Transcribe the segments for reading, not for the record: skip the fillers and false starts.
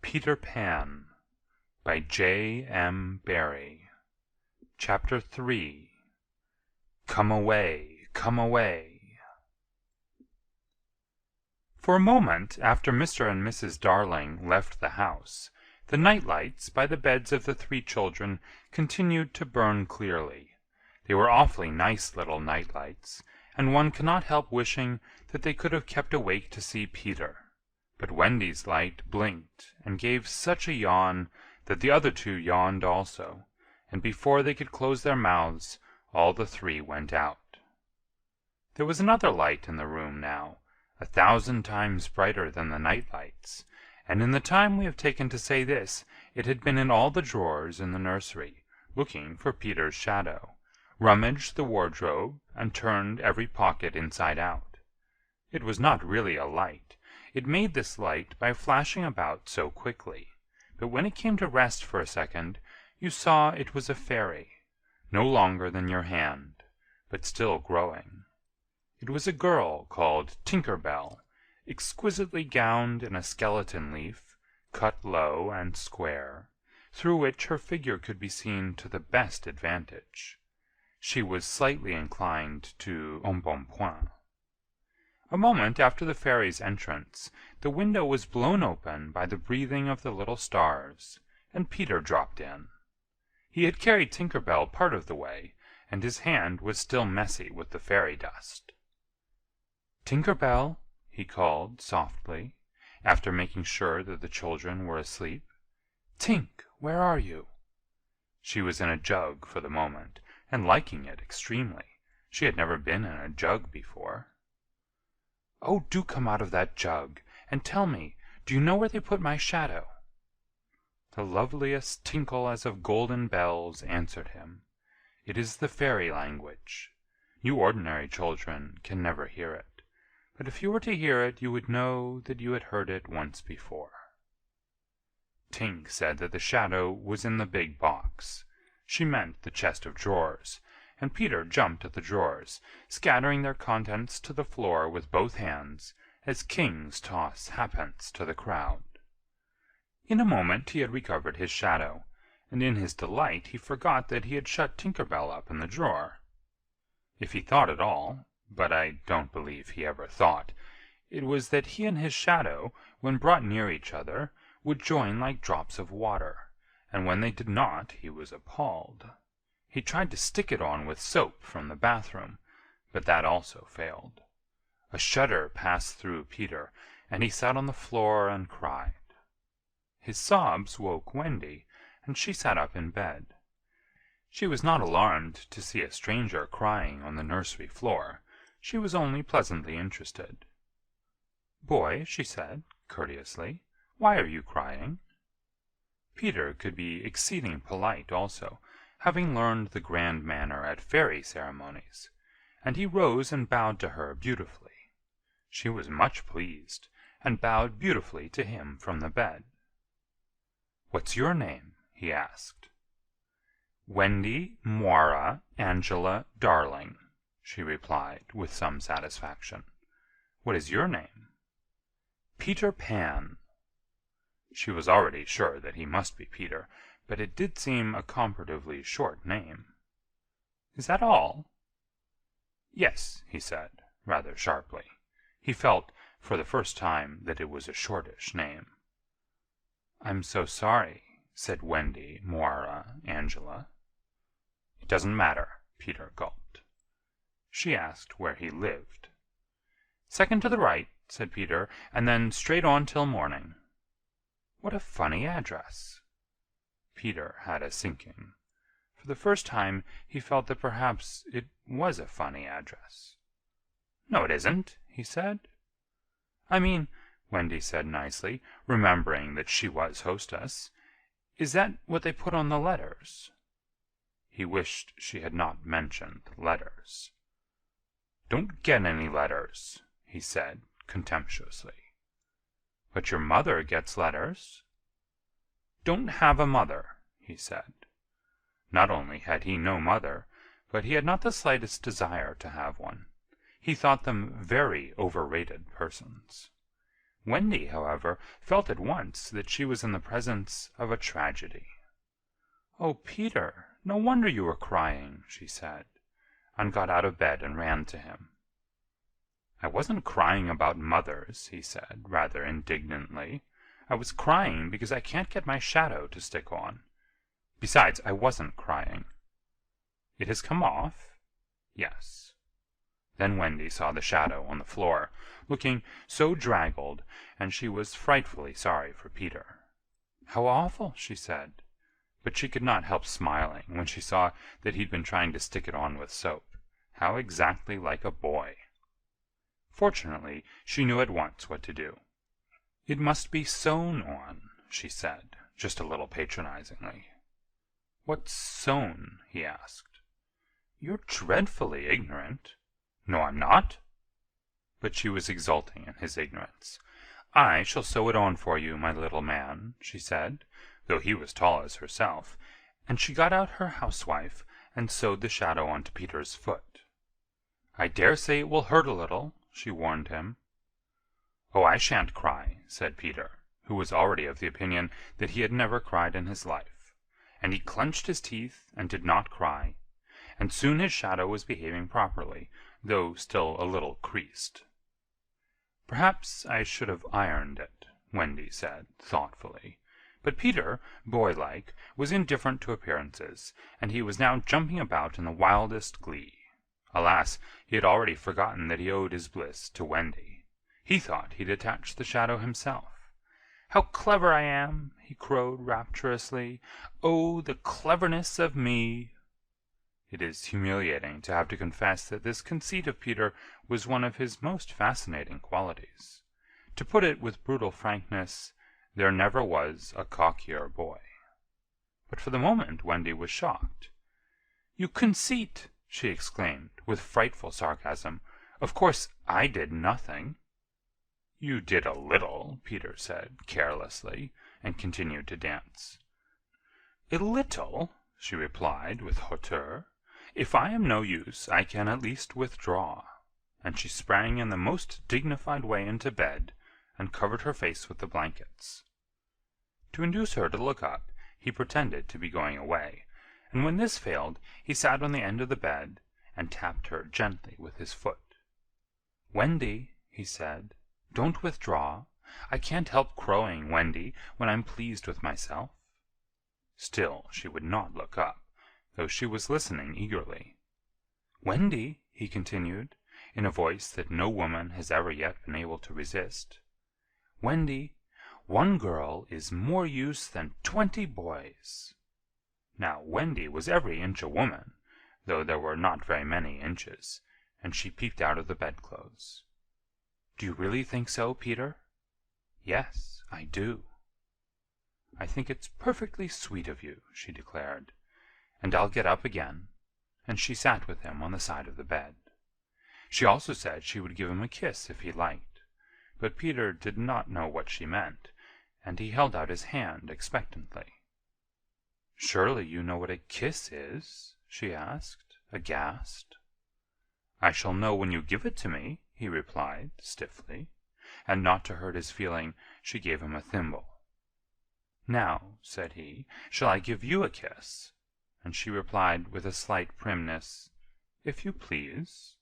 Peter Pan by J. M. Barrie. Chapter 3. Come away, come away. For a moment after Mr. and Mrs. Darling left the house, the night lights by the beds of the three children continued to burn clearly. They were awfully nice little night lights, and one cannot help wishing that they could have kept awake to see Peter. But Wendy's light blinked and gave such a yawn that the other two yawned also, and before they could close their mouths all the three went out. There was another light in the room now, 1,000 times brighter than the night lights, and in the time we have taken to say this it had been in all the drawers in the nursery, looking for Peter's shadow, rummaged the wardrobe, and turned every pocket inside out. It was not really a light. It made this light by flashing about so quickly, but when it came to rest for a second, you saw it was a fairy, no longer than your hand, but still growing. It was a girl called Tinker Bell, exquisitely gowned in a skeleton leaf, cut low and square, through which her figure could be seen to the best advantage. She was slightly inclined to embonpoint. A moment after the fairy's entrance, the window was blown open by the breathing of the little stars, and Peter dropped in. He had carried Tinker Bell part of the way, and his hand was still messy with the fairy dust. "Tinker Bell," he called softly, after making sure that the children were asleep. "Tink, where are you?" She was in a jug for the moment, and liking it extremely. She had never been in a jug before. "Oh, do come out of that jug, and tell me, do you know where they put my shadow?" The loveliest tinkle as of golden bells answered him. It is the fairy language. You ordinary children can never hear it, but if you were to hear it you would know that you had heard it once before. Tink said that the shadow was in the big box. She meant the chest of drawers, and Peter jumped at the drawers, scattering their contents to the floor with both hands, as kings toss halfpence to the crowd. In a moment he had recovered his shadow, and in his delight he forgot that he had shut Tinker Bell up in the drawer. If he thought at all, but I don't believe he ever thought, it was that he and his shadow, when brought near each other, would join like drops of water, and when they did not he was appalled. He tried to stick it on with soap from the bathroom, but that also failed. A shudder passed through Peter, and he sat on the floor and cried. His sobs woke Wendy, and she sat up in bed. She was not alarmed to see a stranger crying on the nursery floor. She was only pleasantly interested. "Boy," she said, courteously, "why are you crying?" Peter could be exceeding polite also, having learned the grand manner at fairy ceremonies, and he rose and bowed to her beautifully. She was much pleased, and bowed beautifully to him from the bed. "What's your name?" he asked. "Wendy Moira Angela Darling," she replied, with some satisfaction. "What is your name?" "Peter Pan." She was already sure that he must be Peter, but it did seem a comparatively short name. "Is that all?" "Yes," he said, rather sharply. He felt, for the first time, that it was a shortish name. "I'm so sorry," said Wendy Moira Angela. "It doesn't matter," Peter gulped. She asked where he lived. "Second to the right," said Peter, "and then straight on till morning." "What a funny address." Peter had a sinking. For the first time he felt that perhaps it was a funny address. "No, it isn't," he said. "I mean," Wendy said nicely, remembering that she was hostess, "is that what they put on the letters?" He wished she had not mentioned letters. "Don't get any letters," he said, contemptuously. "But your mother gets letters." "Don't have a mother," he said. Not only had he no mother, but he had not the slightest desire to have one. He thought them very overrated persons. Wendy, however, felt at once that she was in the presence of a tragedy. "Oh, Peter, no wonder you were crying," she said, and got out of bed and ran to him. "I wasn't crying about mothers," he said, rather indignantly. "I was crying because I can't get my shadow to stick on. Besides, I wasn't crying." "It has come off?" "Yes." Then Wendy saw the shadow on the floor, looking so draggled, and she was frightfully sorry for Peter. "How awful!" she said. But she could not help smiling when she saw that he'd been trying to stick it on with soap. How exactly like a boy! Fortunately, she knew at once what to do. "It must be sewn on," she said, just a little patronizingly. "What's sewn?" he asked. "You're dreadfully ignorant." "No, I'm not." But she was exulting in his ignorance. "I shall sew it on for you, my little man," she said, though he was tall as herself, and she got out her housewife and sewed the shadow onto Peter's foot. "I dare say it will hurt a little," she warned him. "Oh, I shan't cry," said Peter, who was already of the opinion that he had never cried in his life, and he clenched his teeth and did not cry, and soon his shadow was behaving properly, though still a little creased. "Perhaps I should have ironed it," Wendy said, thoughtfully. But Peter, boy-like, was indifferent to appearances, and he was now jumping about in the wildest glee. Alas, he had already forgotten that he owed his bliss to Wendy. He thought he'd attached the shadow himself. "How clever I am!" he crowed rapturously. "Oh, the cleverness of me!" It is humiliating to have to confess that this conceit of Peter was one of his most fascinating qualities. To put it with brutal frankness, there never was a cockier boy. But for the moment Wendy was shocked. "You conceit!" she exclaimed, with frightful sarcasm. "Of course I did nothing." "You did a little," Peter said, carelessly, and continued to dance. "A little?" she replied, with hauteur. "If I am no use, I can at least withdraw." And she sprang in the most dignified way into bed, and covered her face with the blankets. To induce her to look up, he pretended to be going away, and when this failed, he sat on the end of the bed, and tapped her gently with his foot. "Wendy," he said, "don't withdraw. I can't help crowing, Wendy, when I'm pleased with myself." Still she would not look up, though she was listening eagerly. "Wendy," he continued, in a voice that no woman has ever yet been able to resist, "Wendy, one girl is more use than 20 boys." Now Wendy was every inch a woman, though there were not very many inches, and she peeped out of the bedclothes. "Do you really think so, Peter?" "Yes, I do." "I think it's perfectly sweet of you," she declared, "and I'll get up again," and she sat with him on the side of the bed. She also said she would give him a kiss if he liked, but Peter did not know what she meant, and he held out his hand expectantly. "Surely you know what a kiss is?" she asked, aghast. "I shall know when you give it to me," he replied, stiffly, and not to hurt his feeling, she gave him a thimble. "Now," said he, "shall I give you a kiss?" And she replied with a slight primness, "If you please."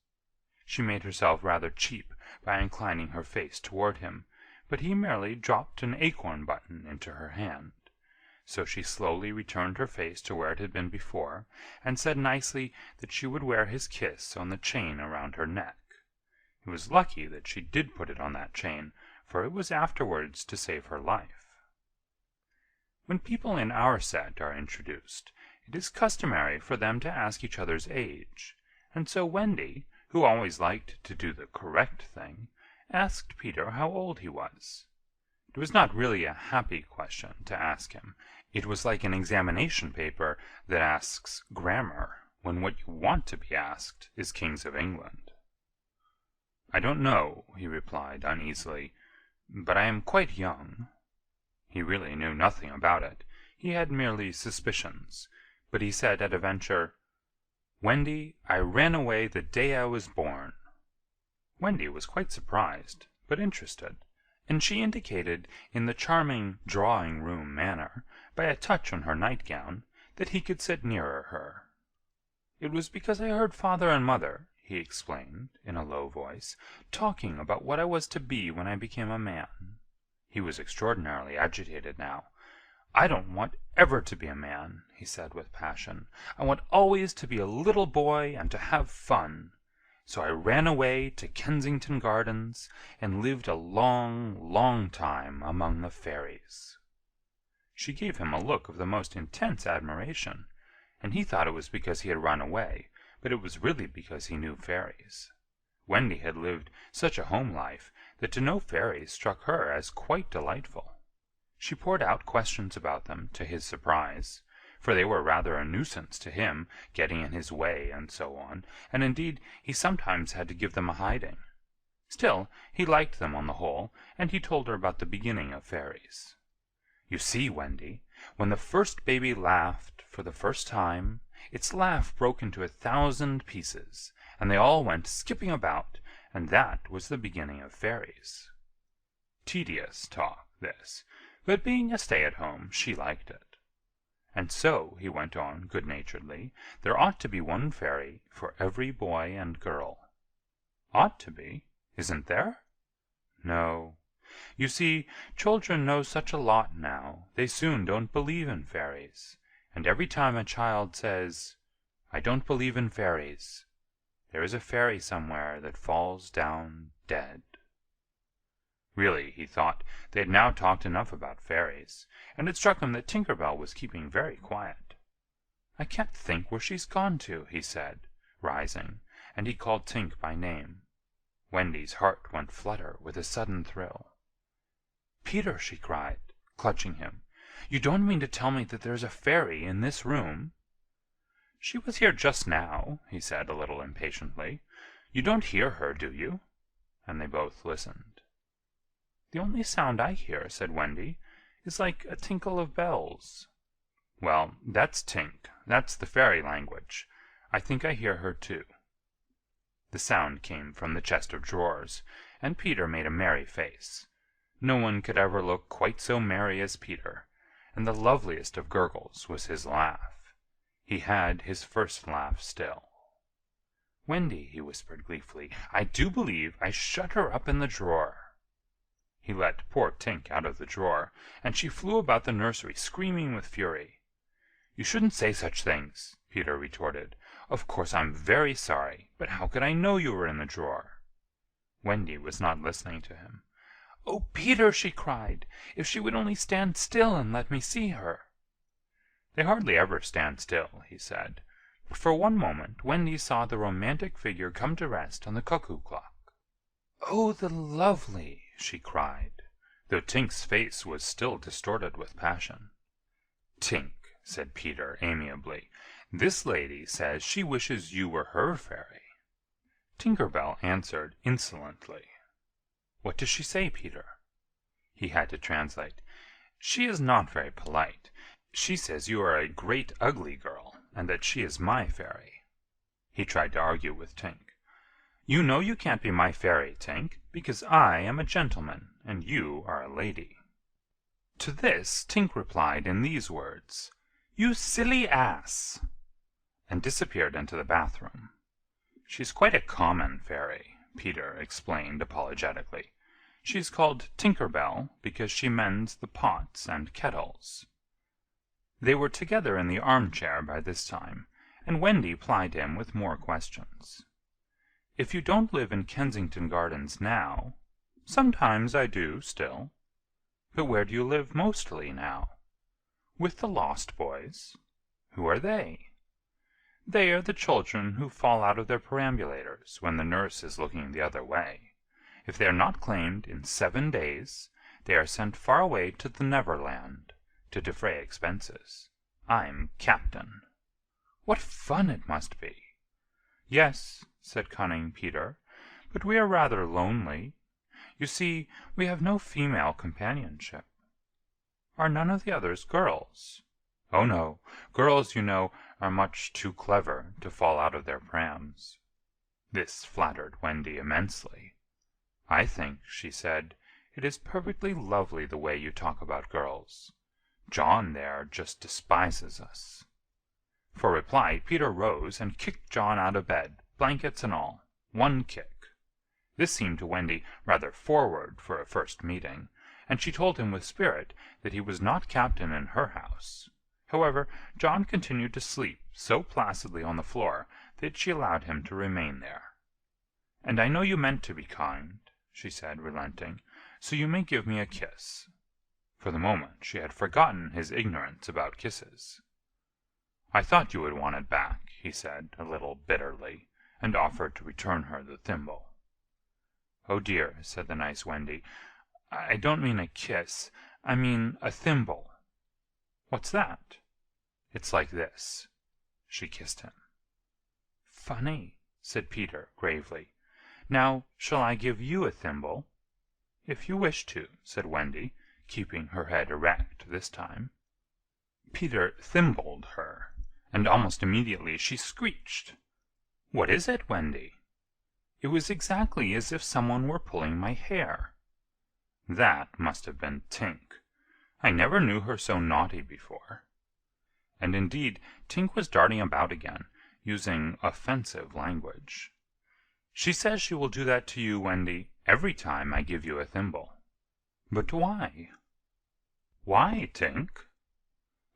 She made herself rather cheap by inclining her face toward him, but he merely dropped an acorn button into her hand. So she slowly returned her face to where it had been before, and said nicely that she would wear his kiss on the chain around her neck. It was lucky that she did put it on that chain, for it was afterwards to save her life. When people in our set are introduced, it is customary for them to ask each other's age, and so Wendy, who always liked to do the correct thing, asked Peter how old he was. It was not really a happy question to ask him. It was like an examination paper that asks grammar, when what you want to be asked is Kings of England. "I don't know," he replied uneasily, "but I am quite young." He really knew nothing about it. He had merely suspicions, but he said at a venture, "Wendy, I ran away the day I was born." Wendy was quite surprised, but interested, and she indicated in the charming drawing-room manner, by a touch on her nightgown, that he could sit nearer her. "It was because I heard father and mother," he explained, in a low voice, "talking about what I was to be when I became a man." He was extraordinarily agitated now. "I don't want ever to be a man," he said with passion. "I want always to be a little boy and to have fun. So I ran away to Kensington Gardens and lived a long, long time among the fairies." She gave him a look of the most intense admiration, and he thought it was because he had run away, but it was really because he knew fairies. Wendy had lived such a home life that to know fairies struck her as quite delightful. She poured out questions about them, to his surprise, for they were rather a nuisance to him, getting in his way and so on, and indeed he sometimes had to give them a hiding. Still, he liked them on the whole, and he told her about the beginning of fairies. "You see, Wendy, when the first baby laughed for the first time, its laugh broke into 1,000 pieces, and they all went skipping about, and that was the beginning of fairies." Tedious talk, this, but being a stay-at-home, she liked it. "And so," he went on good-naturedly, "there ought to be one fairy for every boy and girl." "Ought to be? Isn't there?" "No. You see, children know such a lot now, they soon don't believe in fairies, and every time a child says, 'I don't believe in fairies,' there is a fairy somewhere that falls down dead." Really, he thought, they had now talked enough about fairies, and it struck him that Tinker Bell was keeping very quiet. "I can't think where she's gone to," he said, rising, and he called Tink by name. Wendy's heart went flutter with a sudden thrill. "Peter," she cried, clutching him, "you don't mean to tell me that there's a fairy in this room?" "She was here just now," he said a little impatiently. "You don't hear her, do you?" And they both listened. "The only sound I hear," said Wendy, "is like a tinkle of bells." "Well, that's Tink. That's the fairy language. I think I hear her too." The sound came from the chest of drawers, and Peter made a merry face. No one could ever look quite so merry as Peter, and the loveliest of gurgles was his laugh. He had his first laugh still. "Wendy," he whispered gleefully, "I do believe I shut her up in the drawer." He let poor Tink out of the drawer, and she flew about the nursery screaming with fury. "You shouldn't say such things," Peter retorted. "Of course I'm very sorry, but how could I know you were in the drawer?" Wendy was not listening to him. "Oh, Peter!" she cried. "If she would only stand still and let me see her!" "They hardly ever stand still," he said, but for one moment Wendy saw the romantic figure come to rest on the cuckoo clock. "Oh, the lovely!" she cried, though Tink's face was still distorted with passion. "Tink," said Peter amiably, "this lady says she wishes you were her fairy." Tinker Bell answered insolently. "What does she say, Peter?" He had to translate. "She is not very polite. She says you are a great ugly girl, and that she is my fairy." He tried to argue with Tink. "You know you can't be my fairy, Tink, because I am a gentleman, and you are a lady." To this Tink replied in these words, "You silly ass!" and disappeared into the bathroom. "She's quite a common fairy," Peter explained apologetically. "She's called Tinker Bell because she mends the pots and kettles." They were together in the armchair by this time, and Wendy plied him with more questions. "If you don't live in Kensington Gardens now—" "Sometimes I do, still." "But where do you live mostly now?" "With the Lost Boys." "Who are they?" "They are the children who fall out of their perambulators when the nurse is looking the other way. If they are not claimed in 7 days, they are sent far away to the Neverland, to defray expenses. I'm captain." "What fun it must be!" "Yes," said cunning Peter, "but we are rather lonely. You see, we have no female companionship." "Are none of the others girls?" "Oh, no. Girls, you know, are much too clever to fall out of their prams." This flattered Wendy immensely. "I think," she said, It is perfectly lovely the way you talk about girls. John there just despises us." For reply, Peter rose and kicked John out of bed, blankets and all. One kick. This seemed to Wendy rather forward for a first meeting, and she told him with spirit that he was not captain in her house. However, John continued to sleep so placidly on the floor that she allowed him to remain there. "And I know you meant to be kind," she said, relenting, "so you may give me a kiss." For the moment she had forgotten his ignorance about kisses. "I thought you would want it back," he said, a little bitterly, and offered to return her the thimble. "Oh dear," said the nice Wendy, "I don't mean a kiss. I mean a thimble." "What's that?" "It's like this." She kissed him. "Funny," said Peter, gravely. "Now, shall I give you a thimble?" "If you wish to," said Wendy, keeping her head erect this time. Peter thimbled her, and almost immediately she screeched. "What is it, Wendy?" "It was exactly as if someone were pulling my hair." That must have been Tink. I never knew her so naughty before. And indeed Tink was darting about again, using offensive language. "She says she will do that to you, Wendy, every time I give you a thimble." "But why?" "Why, Tink?"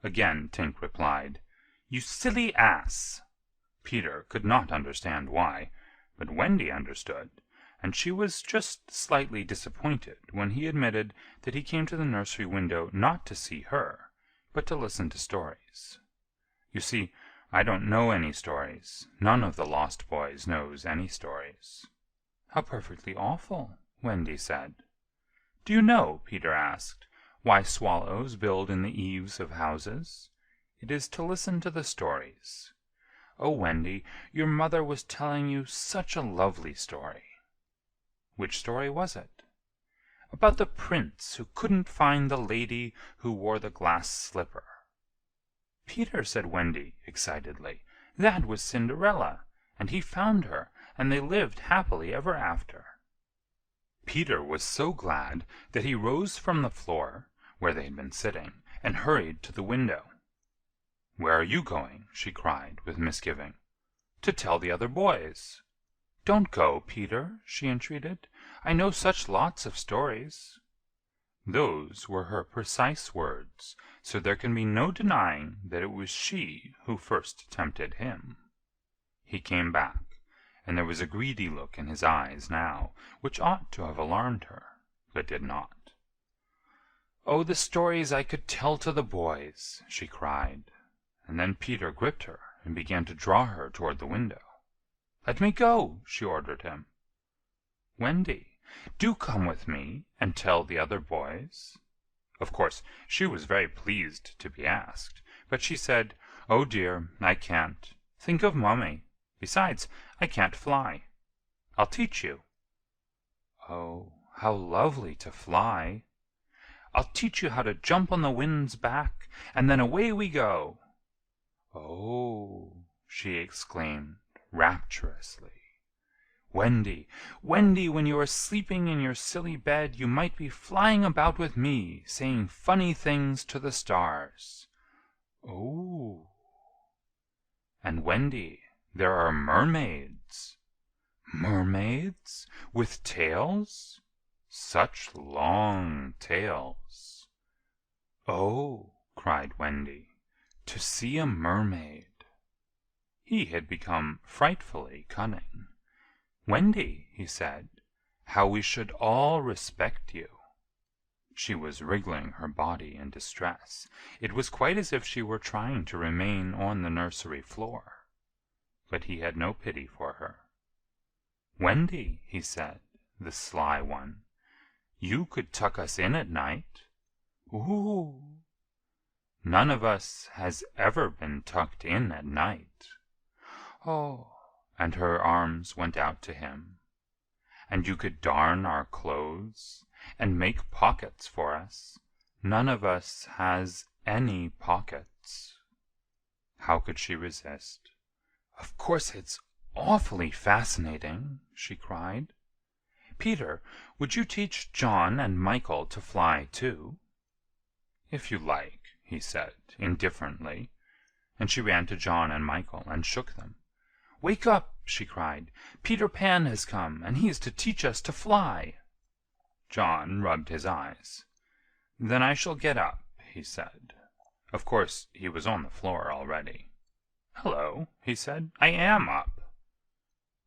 Again Tink replied, "You silly ass!" Peter could not understand why, but Wendy understood, and she was just slightly disappointed when he admitted that he came to the nursery window not to see her, but to listen to stories. "You see, I don't know any stories. None of the Lost Boys knows any stories." "How perfectly awful," Wendy said. "Do you know," Peter asked, "why swallows build in the eaves of houses? It is to listen to the stories. Oh, Wendy, your mother was telling you such a lovely story." "Which story was it?" "About the prince who couldn't find the lady who wore the glass slipper." "Peter," said Wendy, excitedly, "that was Cinderella, and he found her, and they lived happily ever after." Peter was so glad that he rose from the floor, where they had been sitting, and hurried to the window. "Where are you going?" she cried, with misgiving. "To tell the other boys." "Don't go, Peter," she entreated. "I know such lots of stories." Those were her precise words, so there can be no denying that it was she who first tempted him. He came back, and there was a greedy look in his eyes now, which ought to have alarmed her, but did not. "Oh, the stories I could tell to the boys!" she cried, and then Peter gripped her and began to draw her toward the window. "Let me go!" she ordered him. "Wendy, do come with me and tell the other boys." Of course she was very pleased to be asked, but she said, "Oh dear, I can't. Think of Mummy. Besides, I can't fly. I'll teach you." "Oh, how lovely to fly!" "I'll teach you how to jump on the wind's back, and then away we go." "Oh!" she exclaimed rapturously. "Wendy, Wendy, when you are sleeping in your silly bed, you might be flying about with me, saying funny things to the stars." "Oh!" "And Wendy, there are mermaids." "Mermaids? With tails? Such long tails." "Oh!" cried Wendy, "to see a mermaid." He had become frightfully cunning. "Wendy," he said, "how we should all respect you." She was wriggling her body in distress. It was quite as if she were trying to remain on the nursery floor. But he had no pity for her. "Wendy," he said, the sly one, "you could tuck us in at night." "Ooh!" "None of us has ever been tucked in at night." "Oh!" And her arms went out to him. "And you could darn our clothes, and make pockets for us. None of us has any pockets." How could she resist? "Of course it's awfully fascinating," she cried. Peter, would you teach John and Michael to fly too?" "If you like," he said, indifferently, and she ran to John and Michael and shook them. "Wake up!" she cried. "Peter Pan has come, and he is to teach us to fly." John rubbed his eyes. "Then I shall get up," he said. Of course he was on the floor already. "Hello," he said, "I am up."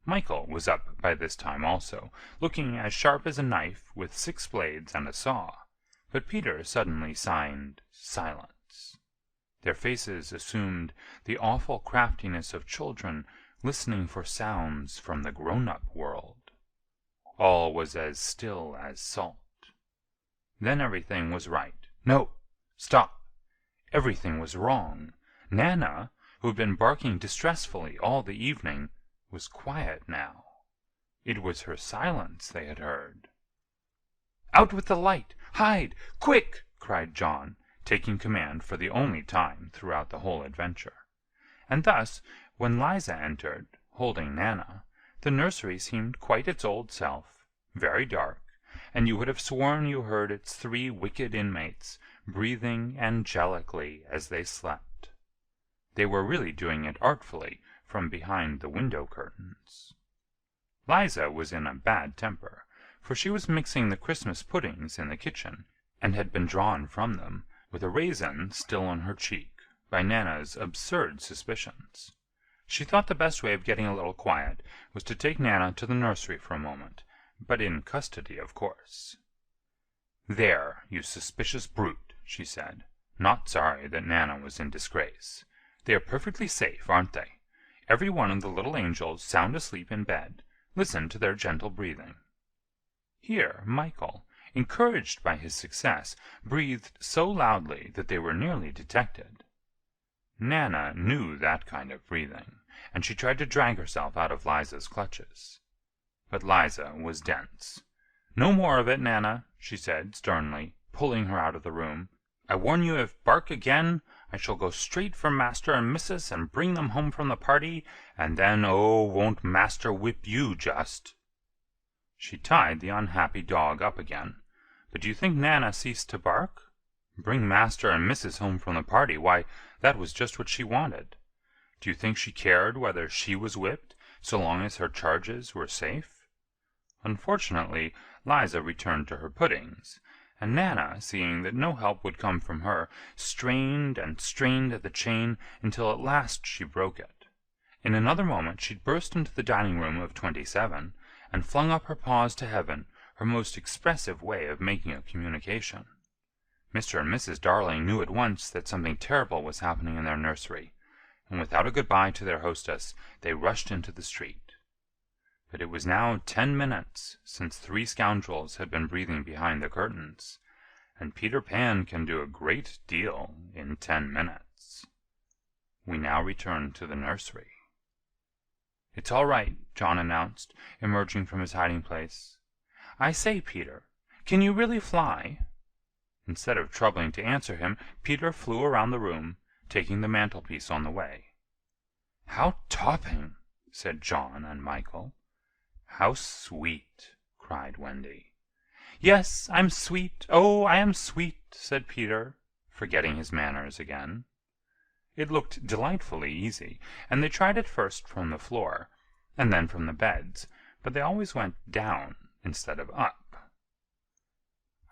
Michael was up by this time also, looking as sharp as a knife with 6 blades and a saw, but Peter suddenly signed silence. Their faces assumed the awful craftiness of children listening for sounds from the grown-up world. All was as still as salt. Then everything was right. No! Stop! Everything was wrong. Nana, who had been barking distressfully all the evening, was quiet now. It was her silence they had heard. "Out with the light! Hide! Quick!" cried John, taking command for the only time throughout the whole adventure. And thus, when Liza entered, holding Nana, the nursery seemed quite its old self, very dark, and you would have sworn you heard its 3 wicked inmates breathing angelically as they slept. They were really doing it artfully from behind the window curtains. Liza was in a bad temper, for she was mixing the Christmas puddings in the kitchen, and had been drawn from them, with a raisin still on her cheek, by Nana's absurd suspicions. She thought the best way of getting a little quiet was to take Nana to the nursery for a moment, but in custody, of course. "There, you suspicious brute," she said, not sorry that Nana was in disgrace. "They are perfectly safe, aren't they? Every one of the little angels sound asleep in bed. Listen to their gentle breathing." Here Michael, encouraged by his success, breathed so loudly that they were nearly detected. Nana knew that kind of breathing, and she tried to drag herself out of Liza's clutches. But Liza was dense. "No more of it, Nana," she said sternly, pulling her out of the room. "I warn you, if bark again, I shall go straight for Master and Missus and bring them home from the party, and then, oh, won't Master whip you just!" She tied the unhappy dog up again. But do you think Nana ceased to bark? Bring Master and Missus home from the party, why, that was just what she wanted. Do you think she cared whether she was whipped, so long as her charges were safe? Unfortunately, Liza returned to her puddings, and Nana, seeing that no help would come from her, strained and strained at the chain until at last she broke it. In another moment she burst into the dining-room of 27, and flung up her paws to heaven, her most expressive way of making a communication. Mr. and Mrs. Darling knew at once that something terrible was happening in their nursery, and without a good-bye to their hostess, they rushed into the street. But it was now 10 minutes since 3 scoundrels had been breathing behind the curtains, and Peter Pan can do a great deal in 10 minutes. We now return to the nursery. "It's all right," John announced, emerging from his hiding-place. "I say, Peter, can you really fly?" Instead of troubling to answer him, Peter flew around the room, taking the mantelpiece on the way. "How topping!" said John and Michael. "How sweet!" cried Wendy. "Yes, I'm sweet, oh, I am sweet," said Peter, forgetting his manners again. It looked delightfully easy, and they tried it first from the floor, and then from the beds, but they always went down instead of up.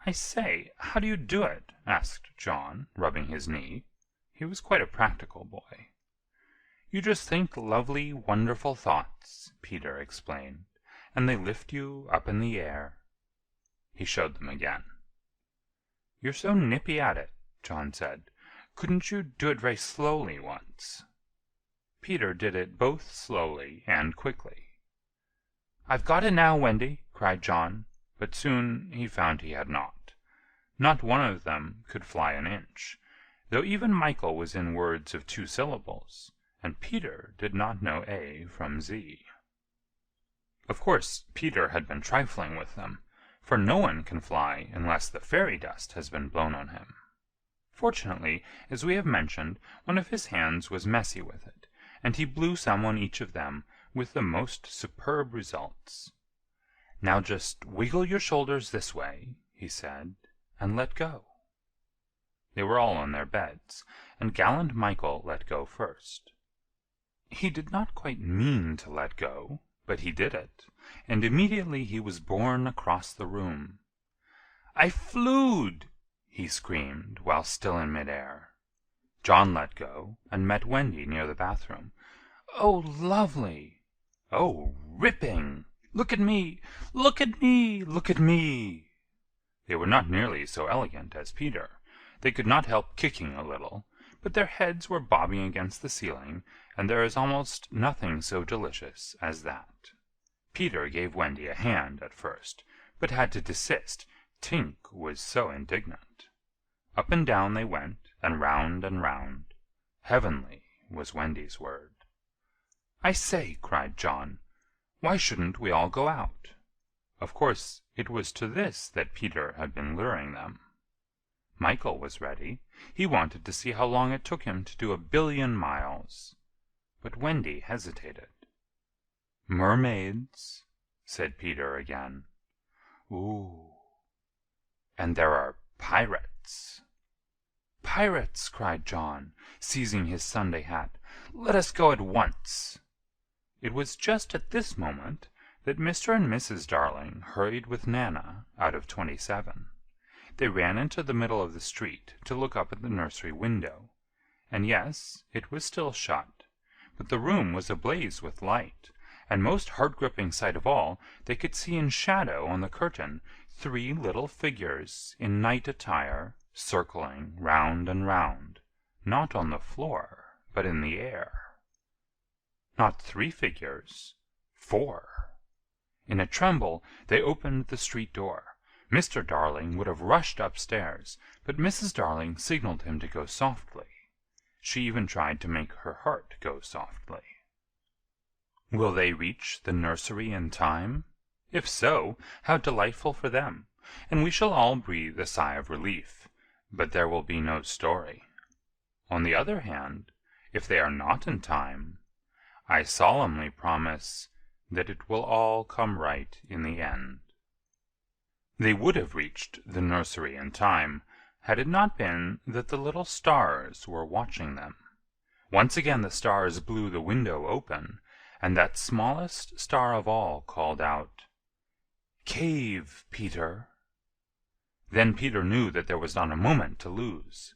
"I say, how do you do it?" asked John, rubbing his knee. He was quite a practical boy. "You just think lovely, wonderful thoughts," Peter explained, "and they lift you up in the air." He showed them again. "You're so nippy at it," John said. "Couldn't you do it very slowly once?" Peter did it both slowly and quickly. "I've got it now, Wendy," cried John, but soon he found he had not. Not one of them could fly an inch, though even Michael was in words of 2 syllables, and Peter did not know A from Z. Of course Peter had been trifling with them, for no one can fly unless the fairy dust has been blown on him. Fortunately, as we have mentioned, one of his hands was messy with it, and he blew some on each of them with the most superb results. "Now just wiggle your shoulders this way," he said, "and let go." They were all on their beds, and gallant Michael let go first. He did not quite mean to let go, but he did it, and immediately he was borne across the room. "I flewed!" he screamed, while still in mid-air. John let go, and met Wendy near the bathroom. "Oh, lovely!" "Oh, ripping!" "Look at me! Look at me! Look at me!" They were not nearly so elegant as Peter. They could not help kicking a little, but their heads were bobbing against the ceiling, and there is almost nothing so delicious as that. Peter gave Wendy a hand at first, but had to desist, Tink was so indignant. Up and down they went, and round and round. Heavenly was Wendy's word. "I say," cried John, "why shouldn't we all go out?" Of course it was to this that Peter had been luring them. Michael was ready. He wanted to see how long it took him to do 1,000,000,000 miles. But Wendy hesitated. "Mermaids," said Peter again. "Ooh." "And there are pirates." "Pirates!" cried John, seizing his Sunday hat. "Let us go at once." It was just at this moment that Mr. and Mrs. Darling hurried with Nana out of 27. They ran into the middle of the street to look up at the nursery window, and yes, it was still shut, but the room was ablaze with light, and most heart-gripping sight of all, they could see in shadow on the curtain 3 little figures in night attire circling round and round, not on the floor, but in the air. Not 3 figures, 4. In a tremble they opened the street door. Mr. Darling would have rushed upstairs, but Mrs. Darling signaled him to go softly. She even tried to make her heart go softly. Will they reach the nursery in time? If so, how delightful for them, and we shall all breathe a sigh of relief, but there will be no story. On the other hand, if they are not in time, I solemnly promise that it will all come right in the end. They would have reached the nursery in time, had it not been that the little stars were watching them. Once again the stars blew the window open, and that smallest star of all called out, "Cave, Peter." Then Peter knew that there was not a moment to lose.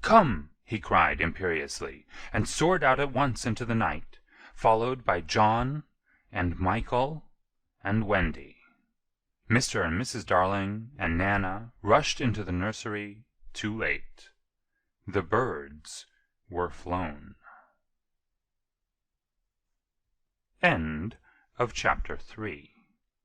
"Come!" he cried imperiously, and soared out at once into the night, followed by John and Michael and Wendy. Mr. and Mrs. Darling and Nana rushed into the nursery too late. The birds were flown. End of chapter 3.